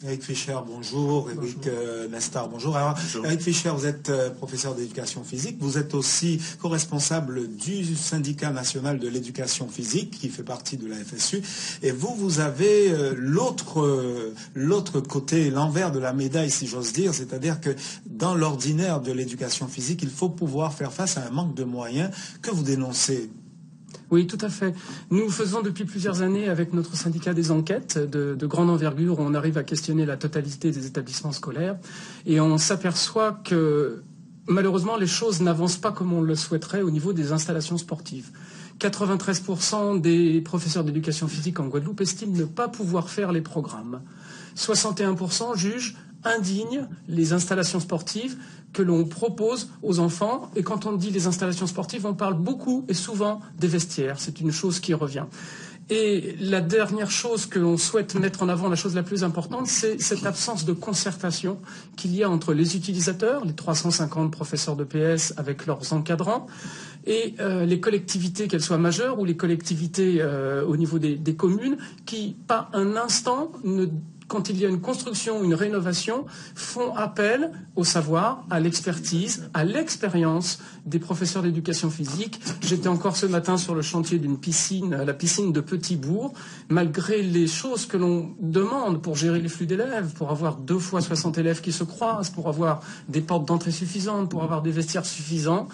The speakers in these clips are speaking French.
Eric Fischer, bonjour. Eric Nestar, bonjour. Alors, bonjour. Eric Fischer, vous êtes professeur d'éducation physique. Vous êtes aussi co-responsable du syndicat national de l'éducation physique qui fait partie de la FSU. Et vous avez l'autre côté, l'envers de la médaille, si j'ose dire. C'est-à-dire que dans l'ordinaire de l'éducation physique, il faut pouvoir faire face à un manque de moyens que vous dénoncez. Oui, tout à fait. Nous faisons depuis plusieurs années avec notre syndicat des enquêtes de grande envergure où on arrive à questionner la totalité des établissements scolaires et on s'aperçoit que malheureusement les choses n'avancent pas comme on le souhaiterait au niveau des installations sportives. 93% des professeurs d'éducation physique en Guadeloupe estiment ne pas pouvoir faire les programmes. 61% jugent indignes les installations sportives que l'on propose aux enfants. Et quand on dit les installations sportives, on parle beaucoup et souvent des vestiaires. C'est une chose qui revient. Et la dernière chose que l'on souhaite mettre en avant, la chose la plus importante, c'est cette absence de concertation qu'il y a entre les utilisateurs, les 350 professeurs de PS avec leurs encadrants, et les collectivités, qu'elles soient majeures ou les collectivités au niveau des communes, qui, pas un instant, quand il y a une construction, une rénovation, font appel au savoir, à l'expertise, à l'expérience des professeurs d'éducation physique. J'étais encore ce matin sur le chantier d'une piscine, la piscine de Petit-Bourg. Malgré les choses que l'on demande pour gérer les flux d'élèves, pour avoir 2 fois 60 élèves qui se croisent, pour avoir des portes d'entrée suffisantes, pour avoir des vestiaires suffisants,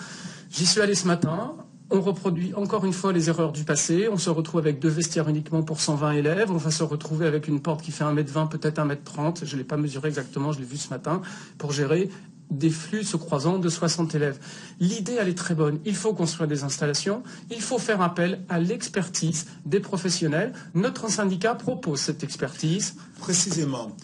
j'y suis allé ce matin. On reproduit encore une fois les erreurs du passé. On se retrouve avec 2 vestiaires uniquement pour 120 élèves. On va se retrouver avec une porte qui fait 1,20 m, peut-être 1,30 m. Je ne l'ai pas mesuré exactement, je l'ai vu ce matin, pour gérer des flux se croisant de 60 élèves. L'idée, elle est très bonne. Il faut construire des installations. Il faut faire appel à l'expertise des professionnels. Notre syndicat propose cette expertise. Précisément,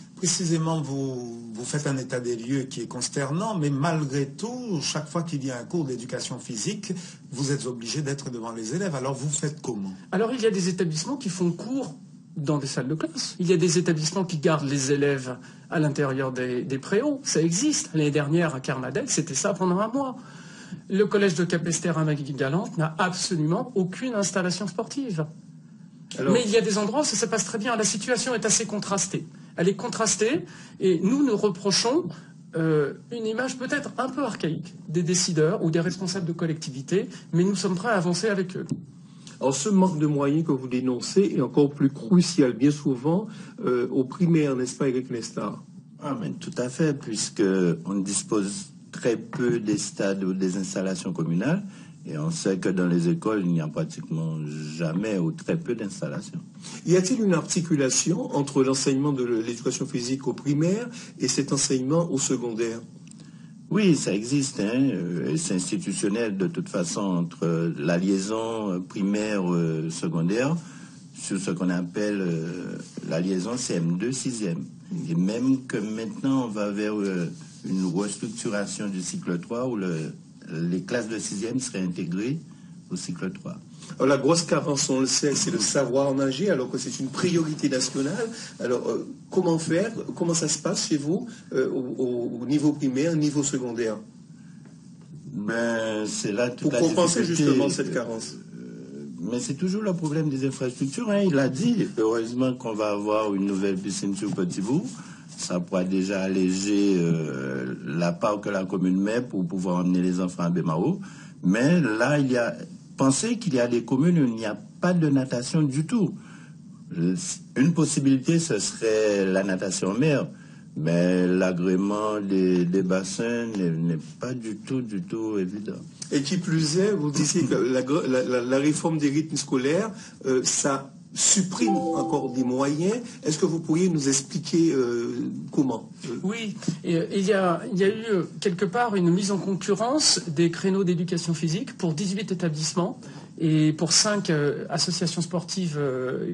vous faites un état des lieux qui est consternant, mais malgré tout, chaque fois qu'il y a un cours d'éducation physique, vous êtes obligé d'être devant les élèves. Alors vous faites comment? Alors il y a des établissements qui font cours dans des salles de classe. Il y a des établissements qui gardent les élèves à l'intérieur des préaux. Ça existe. L'année dernière, à Carmadec, c'était ça pendant 1 mois. Le collège de Capesterre à Magui-Galante n'a absolument aucune installation sportive. Mais il y a des endroits où ça se passe très bien. La situation est assez contrastée. Elle est contrastée et nous reprochons une image peut-être un peu archaïque des décideurs ou des responsables de collectivités, mais nous sommes prêts à avancer avec eux. Alors ce manque de moyens que vous dénoncez est encore plus crucial, bien souvent, au primaire, n'est-ce pas, Eric Nestar? Mais tout à fait, puisqu'on dispose très peu des stades ou des installations communales. Et on sait que dans les écoles, il n'y a pratiquement jamais ou très peu d'installations. Y a-t-il une articulation entre l'enseignement de l'éducation physique au primaire et cet enseignement au secondaire? Oui, ça existe. C'est institutionnel de toute façon entre la liaison primaire-secondaire sur ce qu'on appelle la liaison CM2 6e. Et même que maintenant, on va vers une restructuration du cycle 3 où les classes de 6e seraient intégrées au cycle 3. Alors, la grosse carence, on le sait, c'est le savoir nager, alors que c'est une priorité nationale. Alors, comment faire? Comment ça se passe chez vous au niveau primaire, niveau secondaire? C'est là toute la difficulté. Pour compenser justement cette carence. Mais c'est toujours le problème des infrastructures. Il a dit, heureusement qu'on va avoir une nouvelle piscine sur Petit-Bourg. Ça pourra déjà alléger la part que la commune met pour pouvoir emmener les enfants à Bémao. Mais là, pensez qu'il y a des communes où il n'y a pas de natation du tout. Une possibilité, ce serait la natation en mer. Mais l'agrément des bassins n'est pas du tout évident. Et qui plus est, vous disiez que la réforme des rythmes scolaires, ça supprime encore des moyens. Est-ce que vous pourriez nous expliquer comment? Oui, il y a eu quelque part une mise en concurrence des créneaux d'éducation physique pour 18 établissements et pour 5 associations sportives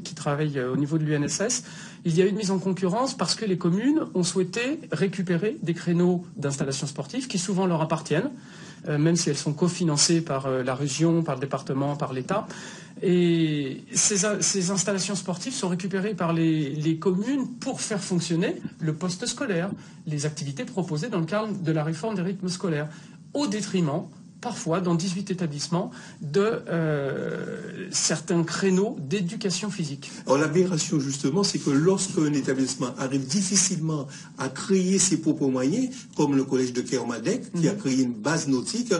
qui travaillent au niveau de l'UNSS. Il y a eu une mise en concurrence parce que les communes ont souhaité récupérer des créneaux d'installations sportives qui souvent leur appartiennent, même si elles sont cofinancées par la région, par le département, par l'État. Et ces installations sportives sont récupérées par les communes pour faire fonctionner le poste scolaire, les activités proposées dans le cadre de la réforme des rythmes scolaires, au détriment parfois dans 18 établissements, de certains créneaux d'éducation physique. Alors l'aberration justement, c'est que lorsqu'un établissement arrive difficilement à créer ses propres moyens, comme le collège de Kermadec, qui a créé une base nautique,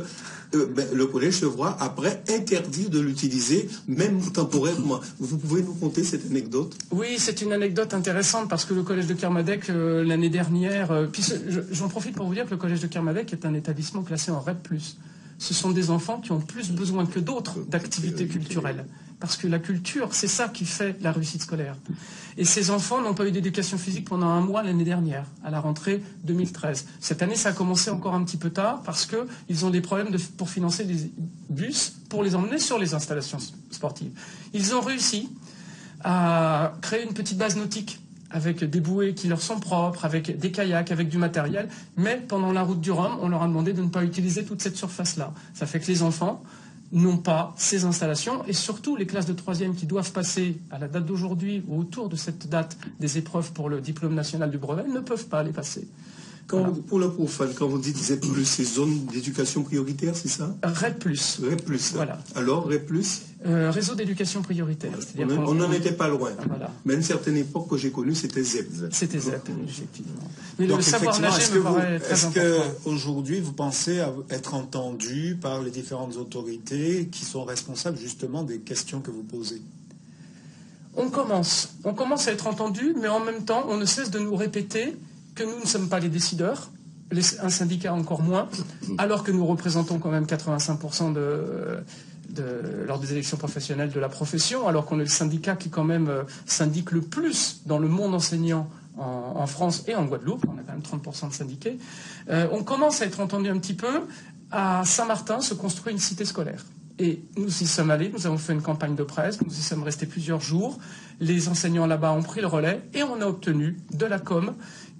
le collège se voit après interdire de l'utiliser, même temporairement. Vous pouvez nous conter cette anecdote? Oui, c'est une anecdote intéressante parce que le collège de Kermadec, l'année dernière, puis j'en profite pour vous dire que le collège de Kermadec est un établissement classé en REP+. Ce sont des enfants qui ont plus besoin que d'autres d'activités culturelles. Parce que la culture, c'est ça qui fait la réussite scolaire. Et ces enfants n'ont pas eu d'éducation physique pendant un mois l'année dernière, à la rentrée 2013. Cette année, ça a commencé encore un petit peu tard parce qu'ils ont des problèmes pour financer des bus pour les emmener sur les installations sportives. Ils ont réussi à créer une petite base nautique avec des bouées qui leur sont propres, avec des kayaks, avec du matériel. Mais pendant la route du Rhum, on leur a demandé de ne pas utiliser toute cette surface-là. Ça fait que les enfants n'ont pas ces installations, et surtout les classes de 3e qui doivent passer à la date d'aujourd'hui ou autour de cette date des épreuves pour le diplôme national du brevet ne peuvent pas les passer. Voilà. Pour le profane, quand vous dites ZEP+, c'est zone d'éducation prioritaire, c'est ça? REP+. REP+. Voilà. Alors, REP+, réseau d'éducation prioritaire. on n'en était pas loin. Voilà. Mais à une certaine époque que j'ai connue, c'était ZEP. C'était ZEP, effectivement. Mais donc, le savoir nager me paraît très important. Est-ce qu'aujourd'hui, vous pensez être entendu par les différentes autorités qui sont responsables justement des questions que vous posez? On commence à être entendu, mais en même temps, on ne cesse de nous répéter que nous ne sommes pas les décideurs, un syndicat encore moins, alors que nous représentons quand même 85% lors des élections professionnelles de la profession, alors qu'on est le syndicat qui quand même syndique le plus dans le monde enseignant en France et en Guadeloupe, on a quand même 30% de syndiqués. On commence à être entendu un petit peu. À Saint-Martin se construit une cité scolaire. Et nous y sommes allés, nous avons fait une campagne de presse, nous y sommes restés plusieurs jours. Les enseignants là-bas ont pris le relais et on a obtenu de la com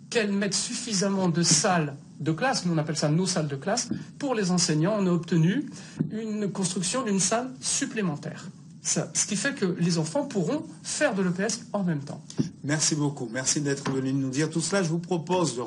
qu'elles mettent suffisamment de salles de classe, nous on appelle ça nos salles de classe, pour les enseignants. On a obtenu une construction d'une salle supplémentaire. Ce qui fait que les enfants pourront faire de l'EPS en même temps. Merci beaucoup. Merci d'être venu nous dire tout cela. Je vous propose de